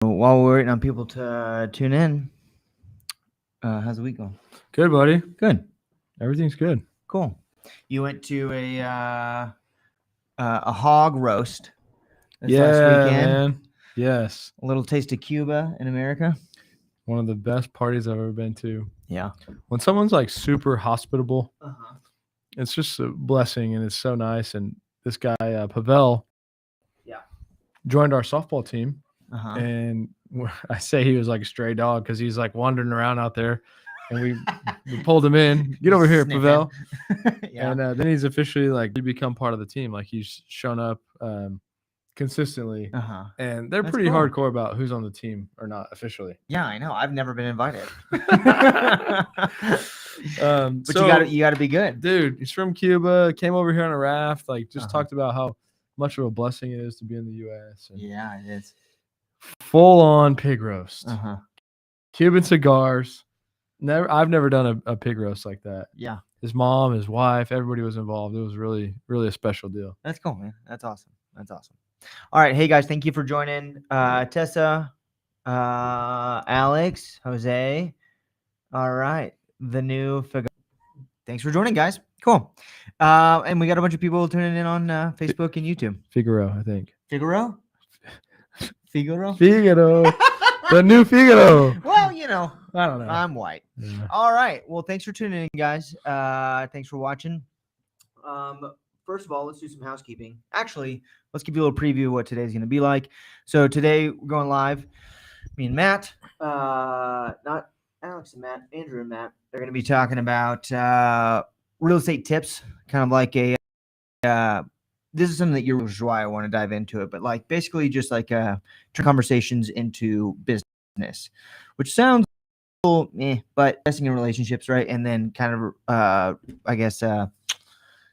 While we're waiting on people to tune in, how's the week going? Good, buddy. Good. Everything's good. Cool. You went to a hog roast this last weekend. Man. Yes. A little taste of Cuba in America. One of the best parties I've ever been to. Yeah. When someone's like super hospitable, Uh-huh. it's just a blessing and it's so nice. And this guy, Pavel, joined our softball team. Uh-huh. And I say he was like a stray dog because he's like wandering around out there. And we pulled him in. Get over here, Sniffing. Pavel. Yeah. And then he's officially like become part of the team. Like he's shown up consistently. Uh-huh. And they're That's pretty cool. hardcore about who's on the team or not officially. Yeah, I know. I've never been invited. But But you gotta be good. Dude, he's from Cuba, came over here on a raft, like just Uh-huh. talked about how much of a blessing it is to be in the US. And Yeah, it is. full on pig roast. Uh-huh. Cuban cigars. I've never done a pig roast like that. Yeah. His mom, his wife, everybody was involved. It was really, really a special deal. That's cool, man. That's awesome. That's awesome. All right. Hey, guys. Thank you for joining. Tessa, Alex, Jose. All right. The new figure. Thanks for joining, guys. Cool. And we got a bunch of people tuning in on Facebook and YouTube. Figaro, I think. Figaro? Figaro? Figaro. The new Figaro. Well, you know, I don't know. I'm white. Yeah. All right. Well, thanks for tuning in, guys. Thanks for watching. First of all, let's do some housekeeping. Actually, let's give you a little preview of what today's going to be like. So today we're going live. Me and Matt, not Alex and Matt, Andrew and Matt. They're going to be talking about real estate tips, kind of like a. This is something that which is why I want to dive into it, but like basically just like turn conversations into business, which sounds cool, but investing in relationships, right? And then kind of, I guess,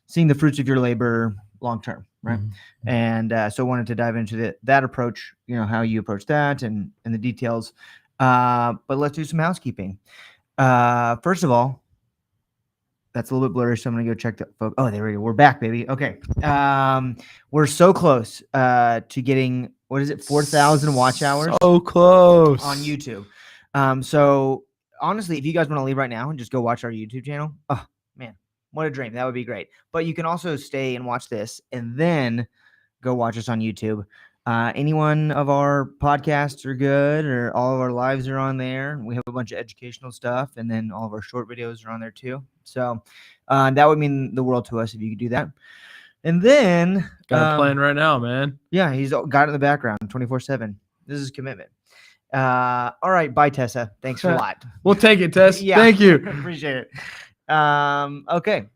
seeing the fruits of your labor long term, right? Mm-hmm. And so I wanted to dive into that approach, how you approach that and the details. But let's do some housekeeping. First of all, that's a little bit blurry, so I'm gonna go check that. Oh, there we go. We're back, baby. Okay. We're so close to getting 4,000 watch hours. So close on YouTube. So honestly, if you guys want to leave right now and just go watch our YouTube channel, oh man, what a dream. That would be great. But you can also stay and watch this and then go watch us on YouTube. Any one of our podcasts are good, or all of our lives are on there. We have a bunch of educational stuff, and then all of our short videos are on there too. So that would mean the world to us if you could do that. And then got playing right now, man. Yeah, he's got it in the background 24/7. This is commitment. All right, bye, Tessa. Thanks a lot. We'll take it, Tess. Yeah, Thank you. Appreciate it. Okay.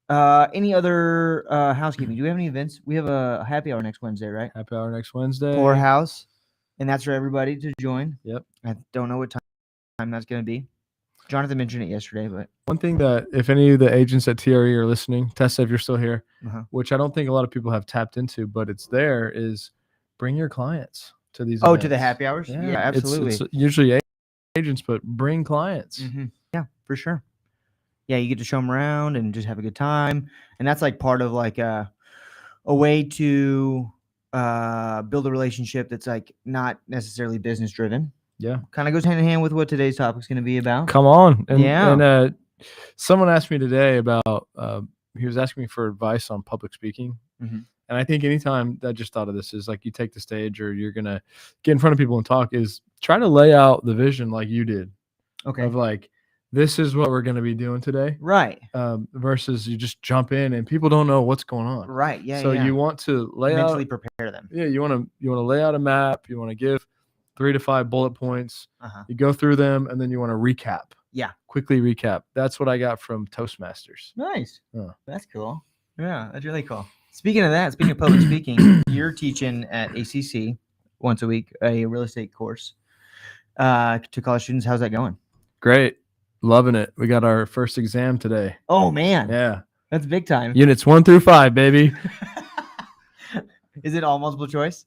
Any other housekeeping? Do we have any events? We have a happy hour next Wednesday, right? Happy hour next Wednesday. Poorhouse, and that's for everybody to join. Yep. I don't know what time that's going to be. Jonathan mentioned it yesterday, but one thing that if any of the agents at TRE are listening, Tessa, if you're still here, which I don't think a lot of people have tapped into, but it's there, is bring your clients to these events. To the happy hours? Yeah, absolutely. It's usually agents, but bring clients. Mm-hmm. Yeah, for sure. Yeah, you get to show them around and just have a good time. And that's like part of like a way to build a relationship that's like not necessarily business driven. Yeah. Kind of goes hand in hand with what today's topic is going to be about. Come on. And, yeah. And someone asked me today about, he was asking me for advice on public speaking. Mm-hmm. And I think anytime I just thought of this is like you take the stage or you're going to get in front of people and talk is try to lay out the vision like you did. Okay. Of like, this is what we're going to be doing today. Right. Versus you just jump in and people don't know what's going on. Right. Yeah. So you want to mentally prepare them. Yeah. You want to lay out a map. You want to give 3 to 5 bullet points. You go through them and then you want to recap. Yeah. Quickly recap. That's what I got from Toastmasters. Nice. That's cool. Yeah. That's really cool. Speaking of public speaking, you're teaching at ACC once a week, a real estate course to college students. How's that going? Great. Loving it. We got our first exam today. Oh, man. Yeah. That's big time. Units 1 through 5, baby. Is it all multiple choice?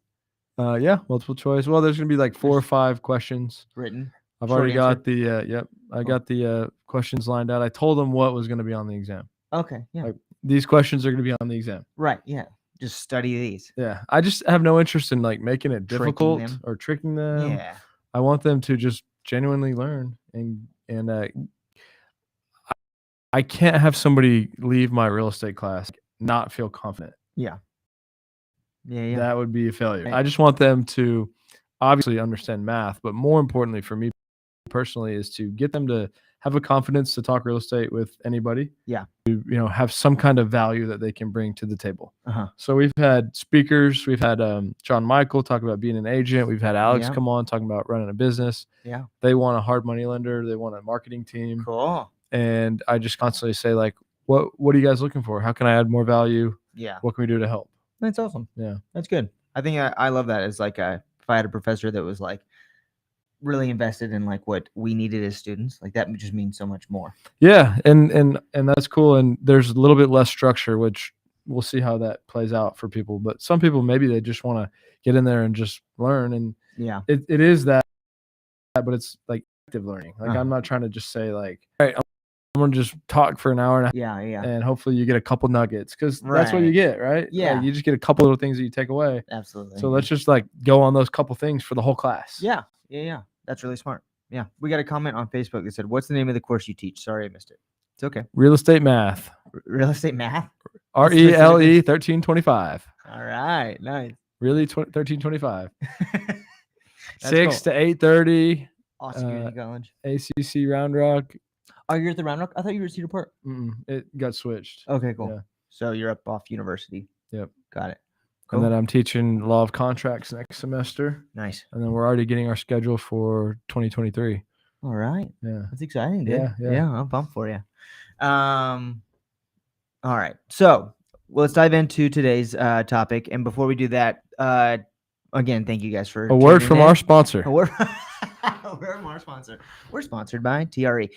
Yeah, multiple choice. Well, there's going to be like 4 or 5 questions. Written. I've already got the, I got the questions lined out. I told them what was going to be on the exam. Okay. Yeah. Like, these questions are going to be on the exam. Right. Yeah. just study these. Yeah. I just have no interest in like making it Tricking difficult them. or tricking them. Yeah. I want them to just genuinely learn and I can't have somebody leave my real estate class not feel confident. Yeah. Yeah. That would be a failure. Right. I just want them to obviously understand math, but more importantly for me personally is to get them to have a confidence to talk real estate with anybody. Yeah. Have some kind of value that they can bring to the table. Uh-huh. So we've had speakers. We've had John Michael talk about being an agent. We've had Alex Yeah. come on talking about running a business. Yeah. They want a hard money lender. They want a marketing team. Cool. And I just constantly say like, what are you guys looking for? How can I add more value? Yeah. What can we do to help? That's awesome. Yeah. That's good. I think I love that as like if I had a professor that was like really invested in like what we needed as students, like that just means so much more. Yeah, and that's cool. And there's a little bit less structure, which we'll see how that plays out for people. But some people maybe they just want to get in there and just learn. And yeah, it is that, but it's like active learning. Like Uh-huh. I'm not trying to just say like, all right, I'm gonna just talk for an hour and a half. Yeah. And hopefully you get a couple nuggets because that's what you Right. get, right? Yeah. Like, you just get a couple little things that you take away. Absolutely. So let's just like go on those couple things for the whole class. Yeah. That's really smart. Yeah. We got a comment on Facebook that said, "What's the name of the course you teach?" Sorry, I missed it. It's okay. Real estate math. Real estate math. RELE 1325. All right. Nice. Really 1325. That's 6 cool. to 8:30. Austin Community College. ACC Round Rock. Oh, you're at the Round Rock? I thought you were at Cedar Park. It got switched. Okay, cool. Yeah. So you're up off University. Yep. Got it. Cool. And then I'm teaching law of contracts next semester. Nice. And then we're already getting our schedule for 2023. All right. Yeah. That's exciting, dude. Yeah. I'm pumped for you. All right. So let's dive into today's topic. And before we do that, again, thank you guys for a word tuning from in. our sponsor. A word from our sponsor. We're sponsored by TRE.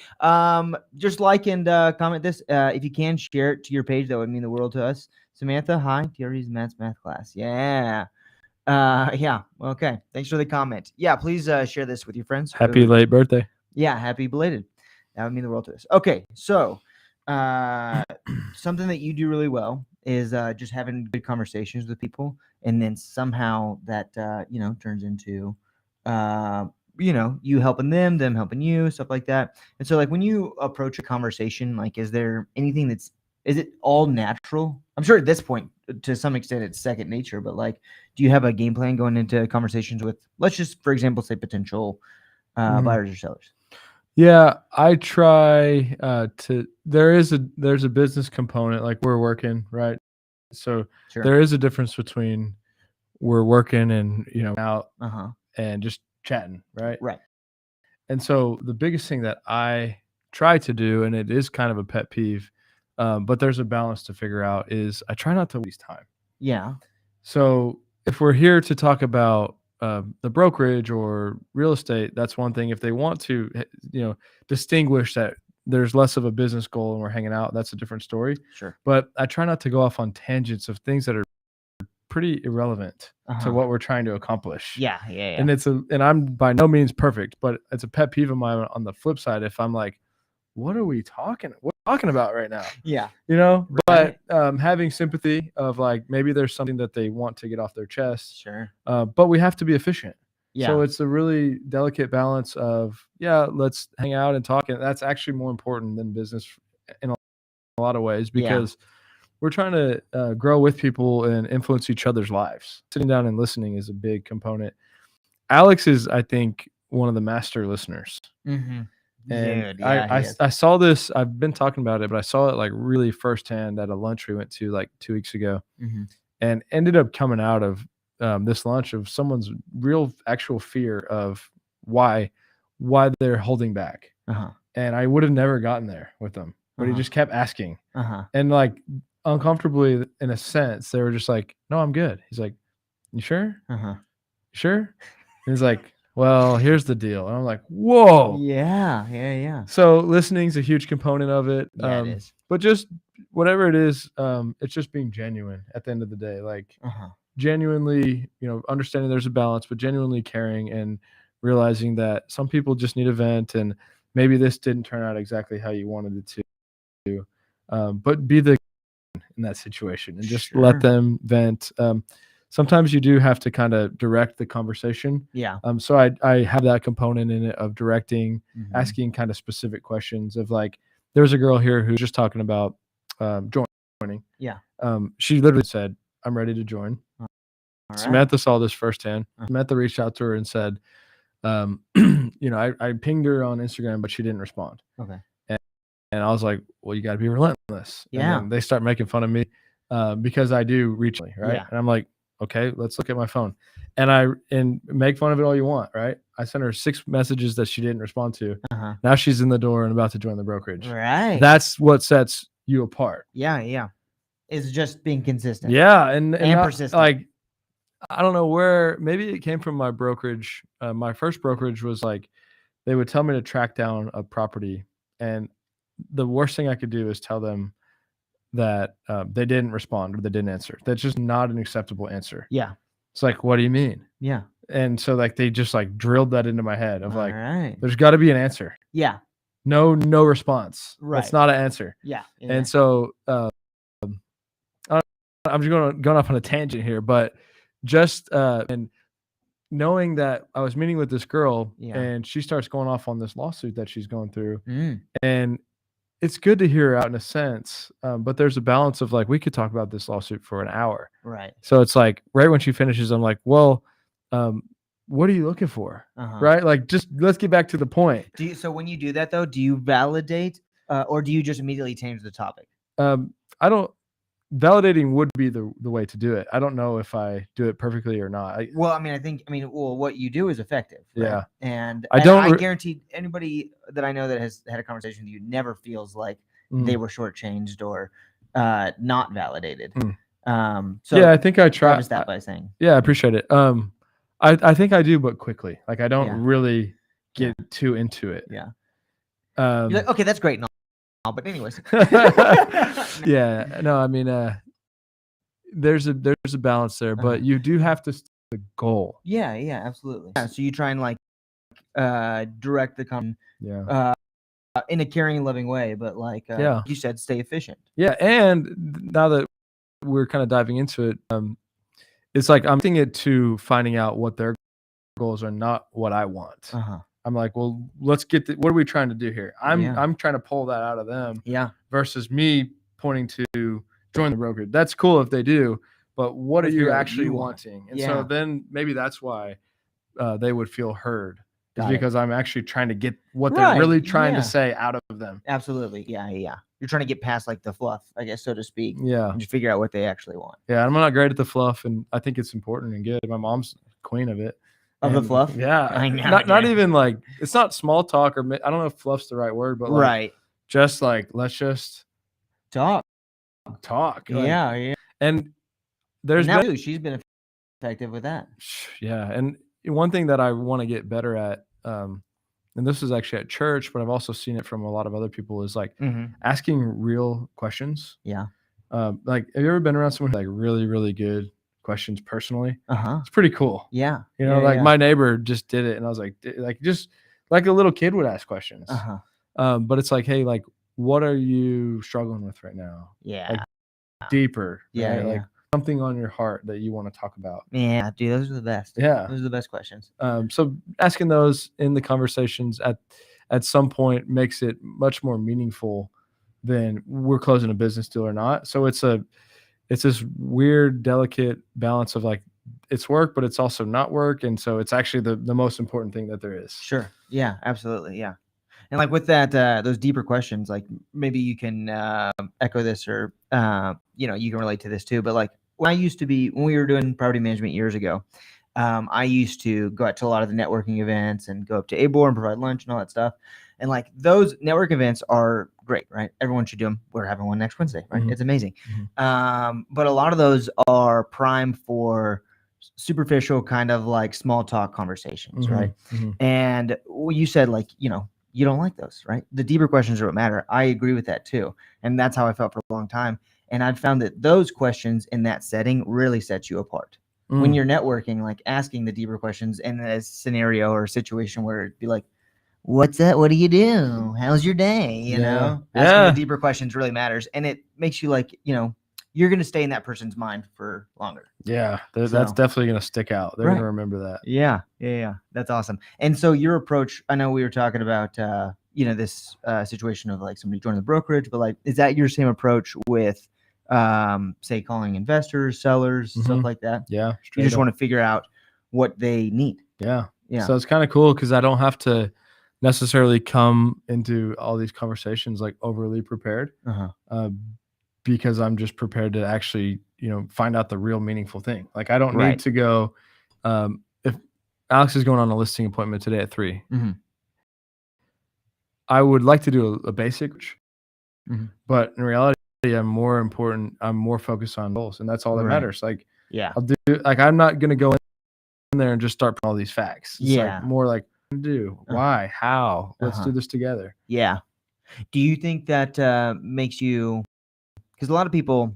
Just like and comment this. If you can, share it to your page. That would mean the world to us. Samantha, hi. TRE's math class. Yeah. Yeah. Okay. Thanks for the comment. Yeah. Please share this with your friends. Happy late birthday. Yeah. Happy belated. That would mean the world to us. Okay. So, something that you do really well is just having good conversations with people, and then somehow that turns into you helping them helping you, stuff like that. And so, like, when you approach a conversation, like, is there anything is it all natural? I'm sure at this point, to some extent, it's second nature, but like, do you have a game plan going into conversations with, let's just, for example, say potential buyers or sellers? Yeah, I try there's a business component, like we're working, right? So Sure. there is a difference between we're working and out and just chatting, right? Right. And so the biggest thing that I try to do, and it is kind of a pet peeve, but there's a balance to figure out, is I try not to waste time. Yeah. So if we're here to talk about the brokerage or real estate, that's one thing. If they want to, distinguish that there's less of a business goal and we're hanging out, that's a different story. Sure. But I try not to go off on tangents of things that are pretty irrelevant to what we're trying to accomplish. Yeah. And and I'm by no means perfect, but it's a pet peeve of mine on the flip side. If I'm like, what are we talking about right now? Yeah. But having sympathy of like, maybe there's something that they want to get off their chest. Sure. But we have to be efficient. Yeah. So it's a really delicate balance of, let's hang out and talk. And that's actually more important than business in a lot of ways, because we're trying to grow with people and influence each other's lives. Sitting down and listening is a big component. Alex is, I think, one of the master listeners. Mm-hmm. And I saw this, I've been talking about it, but I saw it like really firsthand at a lunch we went to like 2 weeks ago, and ended up coming out of this lunch of someone's real actual fear of why they're holding back. And I would have never gotten there with them, but he just kept asking. And like uncomfortably, in a sense, they were just like, no, I'm good. He's like, you sure? You sure? And he's like, well, here's the deal. And I'm like, whoa. Yeah. So listening's a huge component of it. Yeah, it is. But just whatever it is, it's just being genuine at the end of the day. Like genuinely, understanding there's a balance, but genuinely caring and realizing that some people just need a vent, and maybe this didn't turn out exactly how you wanted it to. But be the in that situation and just let them vent. Sometimes you do have to kind of direct the conversation. Yeah. So I have that component in it of directing, asking kind of specific questions of like, there's a girl here who's just talking about joining. Yeah. She literally said, I'm ready to join. Samantha saw this firsthand. Samantha reached out to her and said, I pinged her on Instagram, but she didn't respond. Okay. And I was like, well, you got to be relentless. Yeah. And then they start making fun of me because I do reach, right? Yeah. And I'm like, okay, let's look at my phone. And make fun of it all you want, right? I sent her 6 messages that she didn't respond to. Now she's in the door and about to join the brokerage. Right. That's what sets you apart. Yeah, yeah. It's just being consistent. Yeah, and persistent. Like, I don't know where, maybe it came from my brokerage. My first brokerage was like, they would tell me to track down a property, and the worst thing I could do is tell them that they didn't respond or they didn't answer. That's just not an acceptable answer. Yeah. It's like, what do you mean? Yeah. And so like they just like drilled that into my head of like, right. There's got to be an answer. Yeah. No response. Right. That's not an answer. Yeah. And so I'm just going off on a tangent here, but just and knowing that I was meeting with this girl and she starts going off on this lawsuit that she's going through, and it's good to hear her out in a sense, but there's a balance of like, we could talk about this lawsuit for an hour. Right. So it's like right when she finishes, I'm like, well, what are you looking for? Right? Like, just let's get back to the point. So when you do that though, do you validate or do you just immediately change the topic? I don't. Validating would be the way to do it. I don't know if I do it perfectly or not. What you do is effective. Right? Yeah. And I guarantee anybody that I know that has had a conversation with you never feels like they were shortchanged or not validated. So yeah, I think I try that by saying. Yeah, I appreciate it. I think I do, but quickly. Like I don't really get too into it. Yeah. You're like, okay, that's great. But anyways. Yeah, no, I mean, there's a balance there, but you do have to stick to the goal. Yeah, absolutely. Yeah, so you try and like direct the conversation in a caring, loving way, but like you said, stay efficient. Yeah, and now that we're kind of diving into it, it's like I'm thinking it to finding out what their goals are, not what I want. I'm like, well, let's get what are we trying to do here? I'm trying to pull that out of them. Yeah. Versus me pointing to join the brokerage. That's cool if they do, but what are you actually wanting? And so then maybe that's why they would feel heard. Because I'm actually trying to get what they're really trying to say out of them. Absolutely. Yeah. You're trying to get past like the fluff, I guess, so to speak. Yeah. And just figure out what they actually want. Yeah. I'm not great at the fluff, and I think it's important and good. My mom's queen of it. Of the fluff? Yeah. I know. Not even like, it's not small talk, or I don't know if fluff's the right word, but like, just like, let's just talk. Like, yeah. And there's she's been effective with that. Yeah. And one thing that I want to get better at, and this is actually at church, but I've also seen it from a lot of other people, is like asking real questions. Yeah. Like, have you ever been around someone who like really, really good questions personally? It's pretty cool. Yeah. My neighbor just did it, and I was like just like a little kid would ask questions. But it's like, hey, like, what are you struggling with right now? Yeah. Like, deeper. Yeah. Right? Like something on your heart that you want to talk about. Yeah, dude, those are the best. Yeah. Those are the best questions. So asking those in the conversations at some point makes it much more meaningful than we're closing a business deal or not. So it's this weird, delicate balance of like, it's work, but it's also not work. And so it's actually the most important thing that there is. Sure. Yeah, absolutely. Yeah. And like with that, those deeper questions, like maybe you can echo this or, you can relate to this too. But like when we were doing property management years ago, I used to go out to a lot of the networking events and go up to ABOR and provide lunch and all that stuff. And like those network events are great, right? Everyone should do them. We're having one next Wednesday, right? It's amazing. But a lot of those are prime for superficial kind of like small talk conversations, right? And you said like, you don't like those, right? The deeper questions are what matter. I agree with that too. And that's how I felt for a long time. And I've found that those questions in that setting really set you apart. When you're networking, like asking the deeper questions in a scenario or a situation where it'd be like, what's that? What do you do? How's your day? Asking the deeper questions really matters. And it makes you like, you're going to stay in that person's mind for longer. Yeah, that's definitely going to stick out. They're going to remember that. Yeah. That's awesome. And so your approach, I know we were talking about, this situation of like somebody joining the brokerage, but like, is that your same approach with, say, calling investors, sellers, stuff like that? Yeah. You just want to figure out what they need. Yeah. So it's kind of cool because I don't have to necessarily come into all these conversations like overly prepared, because I'm just prepared to actually, find out the real meaningful thing. Like I don't need to go. If Alex is going on a listing appointment today at 3, I would like to do a basic, but in reality, I'm more focused on goals, and that's all that matters. Like, I'll do, like, I'm not going to go in there and just start putting all these facts. It's like more like, why, how, let's do this together. Yeah. Do you think that makes you, because a lot of people,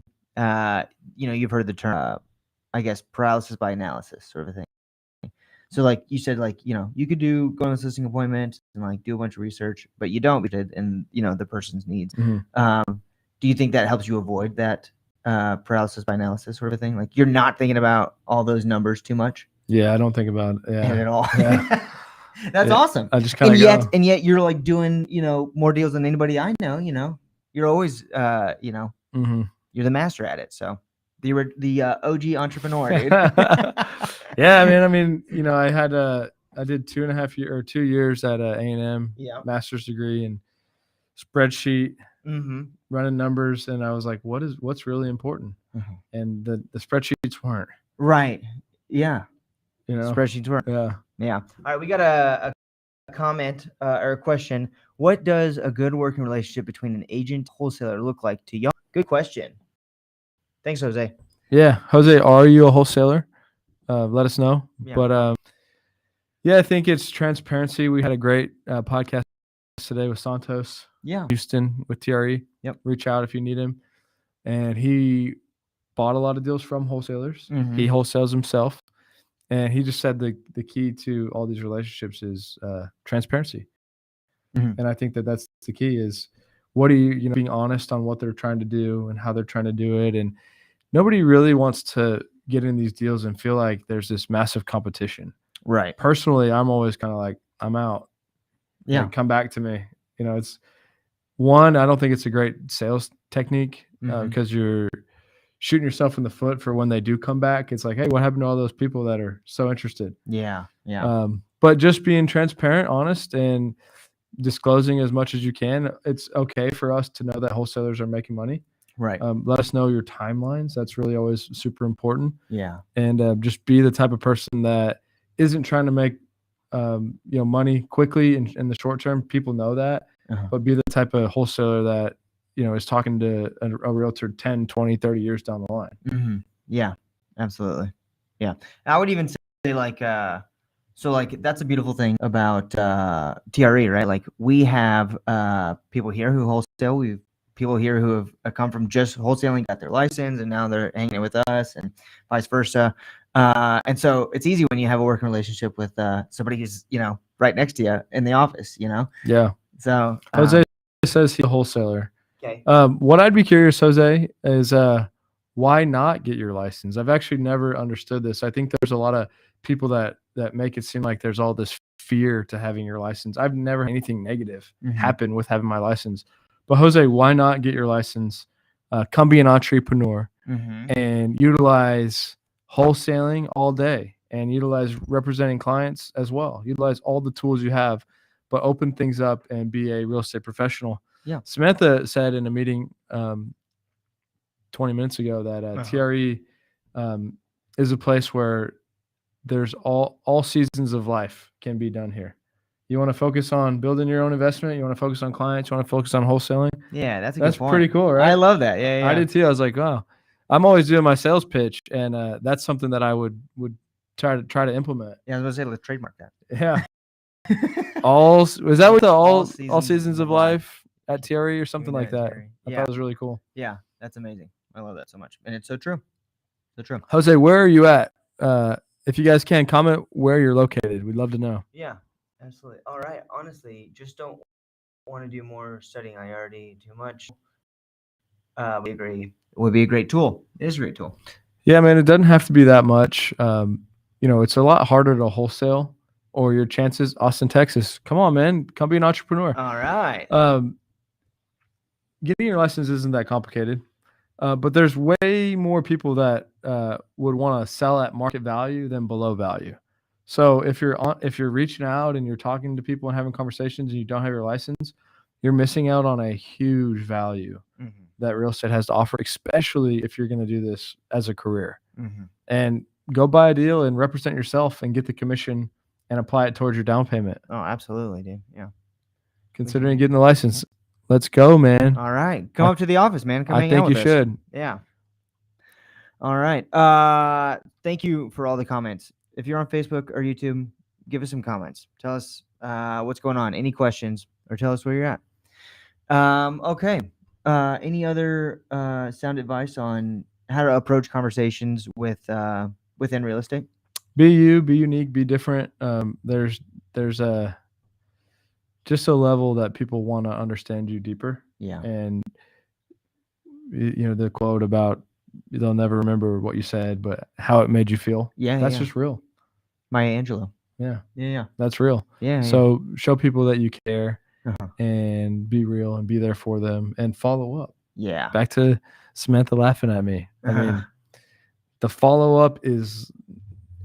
you've heard the term, I guess, paralysis by analysis sort of a thing. So like you said, like, you could go on a listing appointment and like do a bunch of research, but you don't, and the person's needs. Do you think that helps you avoid that paralysis by analysis sort of a thing? Like you're not thinking about all those numbers too much? Yeah, I don't think about it at all. Yeah. That's awesome. I just kind of and yet you're like doing, more deals than anybody I know, you're always, you're the master at it. So the OG entrepreneur, dude. Yeah. I mean, I did 2 years at A&M, master's degree and spreadsheet, running numbers. And I was like, what's really important? And the spreadsheets weren't. Right. Yeah. Spreadsheets weren't. Yeah. All right. We got a comment or a question. What does a good working relationship between an agent and wholesaler look like to y'all? Good question. Thanks, Jose. Yeah. Jose, are you a wholesaler? Let us know. Yeah. But I think it's transparency. We had a great podcast today with Santos. Yeah. Houston with TRE. Yep. Reach out if you need him. And he bought a lot of deals from wholesalers. He wholesales himself. And he just said the key to all these relationships is transparency. And I think that's the key is what are you, being honest on what they're trying to do and how they're trying to do it. And nobody really wants to get in these deals and feel like there's this massive competition. Right. Personally, I'm always kind of like, I'm out. Yeah. Like, come back to me. It's one, I don't think it's a great sales technique because you're shooting yourself in the foot for when they do come back. It's like, hey, what happened to all those people that are so interested? Yeah. But just being transparent, honest, and disclosing as much as you can. It's okay for us to know that wholesalers are making money. Right. Let us know your timelines. That's really always super important. Yeah. And just be the type of person that isn't trying to make money quickly in the short term. People know that, but be the type of wholesaler that is talking to a realtor 10, 20, 30 years down the line. Yeah, absolutely. Yeah. I would even say like, so like, that's a beautiful thing about TRE, right? Like we have people here who wholesale. We've people here who have come from just wholesaling, got their license, and now they're hanging with us and vice versa. And so it's easy when you have a working relationship with somebody who's, right next to you in the office, Yeah. So Jose says he's a wholesaler. Okay. What I'd be curious, Jose, is why not get your license? I've actually never understood this. I think there's a lot of people that make it seem like there's all this fear to having your license. I've never had anything negative happen with having my license. But Jose, why not get your license? Come be an entrepreneur and utilize wholesaling all day and utilize representing clients as well. Utilize all the tools you have, but open things up and be a real estate professional. Yeah. Samantha said in a meeting 20 minutes ago that TRE is a place where there's all seasons of life can be done here. You want to focus on building your own investment. You want to focus on clients. You want to focus on wholesaling. Yeah, that's good point. Pretty cool, right? I love that. Yeah. I did too. I was like, wow. I'm always doing my sales pitch, and that's something that I would try to implement. Yeah, I was gonna say let's trademark that. Yeah. Was that with the all seasons of life at TRE or something like that? I thought it was really cool. Yeah, that's amazing. I love that so much, and it's so true. So true. Jose, where are you at? If you guys can comment where you're located, we'd love to know. Yeah, absolutely. All right. Honestly, just don't want to do more studying. I already too much. would be a great tool. It is a great tool. Yeah, man, it doesn't have to be that much. It's a lot harder to wholesale, or your chances. Austin, Texas. Come on, man. Come be an entrepreneur. All right. Getting your license isn't that complicated, but there's way more people that would want to sell at market value than below value. So if you're reaching out and you're talking to people and having conversations and you don't have your license, you're missing out on a huge value that real estate has to offer, especially if you're going to do this as a career. And go buy a deal and represent yourself and get the commission and apply it towards your down payment. Oh, absolutely, dude. Yeah. Considering getting the license. Let's go, man. All right. Come up to the office, man. Come hang out with us. I think you should. Yeah. All right. Thank you for all the comments. If you're on Facebook or YouTube, give us some comments. Tell us what's going on, any questions, or tell us where you're at. Okay. Any other sound advice on how to approach conversations within real estate? Be you, be unique, be different. There's just a level that people want to understand you deeper. Yeah. And the quote about they'll never remember what you said, but how it made you feel. Yeah. That's just real. Maya Angelou. Yeah. Yeah. That's real. Yeah. So show people that you care and be real and be there for them and follow up. Yeah. Back to Samantha laughing at me. I mean, the follow up is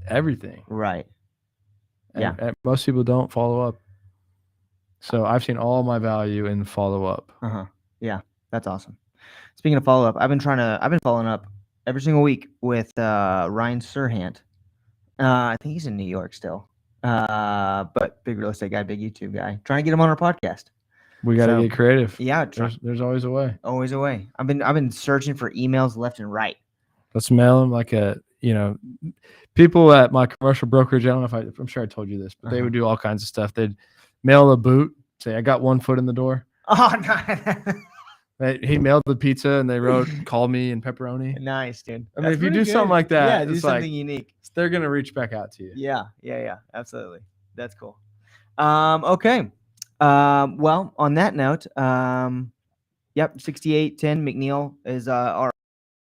everything. Right. Yeah. And most people don't follow up. So I've seen all my value in follow up. Yeah. That's awesome. Speaking of follow up, I've been following up every single week with Ryan Serhant. I think he's in New York still. But big real estate guy, big YouTube guy. Trying to get him on our podcast. We got to get creative. Yeah. There's always a way. Always a way. I've been searching for emails left and right. Let's mail him like people at my commercial brokerage. I don't know if I'm sure I told you this, but they would do all kinds of stuff. They'd mail a boot, say, I got 1 foot in the door. Oh, nice. He mailed the pizza and they wrote, call me and pepperoni. Nice, dude. I mean, if you do something like that, do something unique. They're going to reach back out to you. Yeah. Absolutely. That's cool. Okay. Well, on that note, 6810 McNeil is our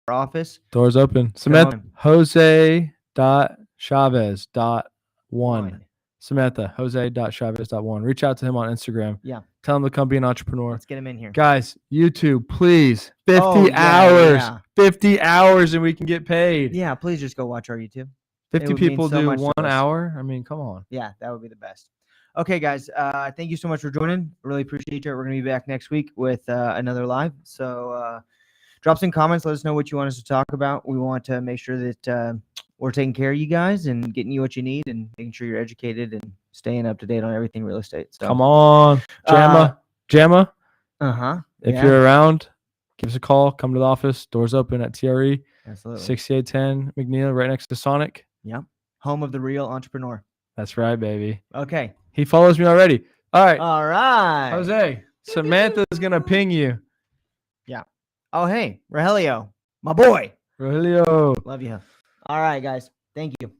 office. Doors open. Samantha, Jose.Chavez.1. Samantha, Jose.Chavez.1. Reach out to him on Instagram. Yeah. Tell him to come be an entrepreneur. Let's get him in here. Guys, YouTube, please. 50 hours. Yeah. 50 hours and we can get paid. Yeah, please just go watch our YouTube. 50 people do 1 hour. I mean, come on. Yeah, that would be the best. Okay, guys. Thank you so much for joining. Really appreciate you. We're going to be back next week with another live. So drop some comments. Let us know what you want us to talk about. We want to make sure that we're taking care of you guys and getting you what you need and making sure you're educated and staying up to date on everything real estate. So, come on. Jamma. If you're around, give us a call. Come to the office. Doors open at TRE. Absolutely. 6810 McNeil, right next to Sonic. Yep. Home of the real entrepreneur. That's right, baby. Okay. He follows me already. All right. Jose. Samantha's going to ping you. Yeah. Oh, hey, Rogelio, my boy. Rogelio. Love you. All right, guys. Thank you.